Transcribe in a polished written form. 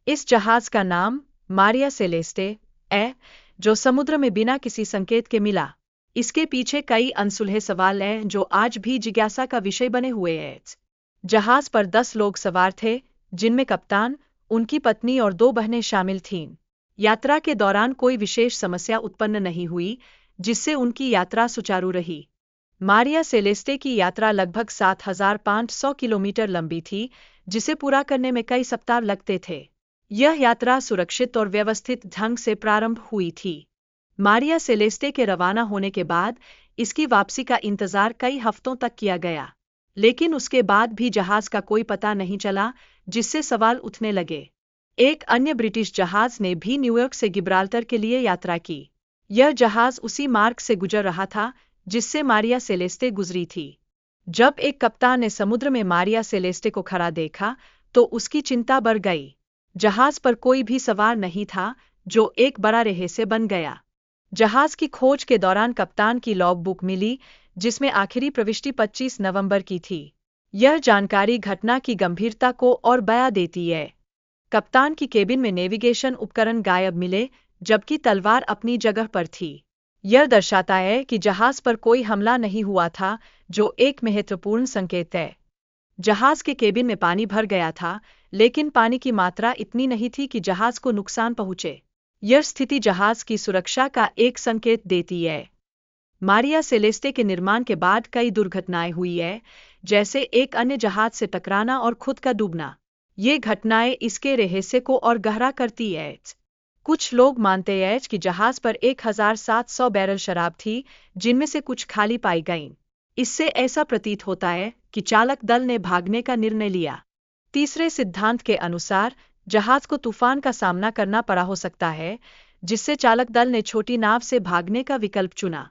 इस जहाज का नाम मारिया सेलेस्टे है, जो समुद्र में बिना किसी संकेत के मिला। इसके पीछे कई अनसुलझे सवाल हैं जो आज भी जिज्ञासा का विषय बने हुए हैं। जहाज पर 10 लोग सवार थे, जिनमें कप्तान, उनकी पत्नी और 2 बहनें शामिल थीं। यात्रा के दौरान कोई विशेष समस्या उत्पन्न नहीं हुई, जिससे उनकी यात्रा सुचारू रही। मारिया सेलेस्टे की यात्रा लगभग 7,500 किलोमीटर लंबी थी, जिसे पूरा करने में कई सप्ताह लगते थे। यह यात्रा सुरक्षित और व्यवस्थित ढंग से प्रारंभ हुई थी। मारिया सेलेस्टे के रवाना होने के बाद इसकी वापसी का इंतजार कई हफ्तों तक किया गया, लेकिन उसके बाद भी जहाज का कोई पता नहीं चला, जिससे सवाल उठने लगे। एक अन्य ब्रिटिश जहाज ने भी न्यूयॉर्क से गिब्राल्टर के लिए यात्रा की। यह जहाज उसी मार्ग से गुजर रहा था जिससे मारिया सेलेस्टे गुजरी थी। जब एक कप्तान ने समुद्र में मारिया सेलेस्टे को खड़ा देखा, तो उसकी चिंता बढ़ गई। जहाज पर कोई भी सवार नहीं था, जो एक बड़ा रहस्य बन गया। जहाज की खोज के दौरान कप्तान की लॉग बुक मिली, जिसमें आखिरी प्रविष्टि 25 नवंबर की थी। यह जानकारी घटना की गंभीरता को और बयां देती है। कप्तान की केबिन में नेविगेशन उपकरण गायब मिले, जबकि तलवार अपनी जगह पर थी। यह दर्शाता है कि जहाज पर कोई हमला नहीं हुआ था, जो एक महत्वपूर्ण संकेत है। जहाज के केबिन में पानी भर गया था, लेकिन पानी की मात्रा इतनी नहीं थी कि जहाज को नुकसान पहुंचे। यह स्थिति जहाज की सुरक्षा का एक संकेत देती है। मारिया सेलेस्टे के निर्माण के बाद कई दुर्घटनाएं हुई है, जैसे एक अन्य जहाज से टकराना और खुद का डूबना। ये घटनाएं इसके रहस्य को और गहरा करती है। कुछ लोग मानते हैं कि जहाज पर 1,700 बैरल शराब थी, जिनमें से कुछ खाली पाई गईं। इससे ऐसा प्रतीत होता है कि चालक दल ने भागने का निर्णय लिया। तीसरे सिद्धांत के अनुसार जहाज को तूफान का सामना करना पड़ा हो सकता है, जिससे चालक दल ने छोटी नाव से भागने का विकल्प चुना।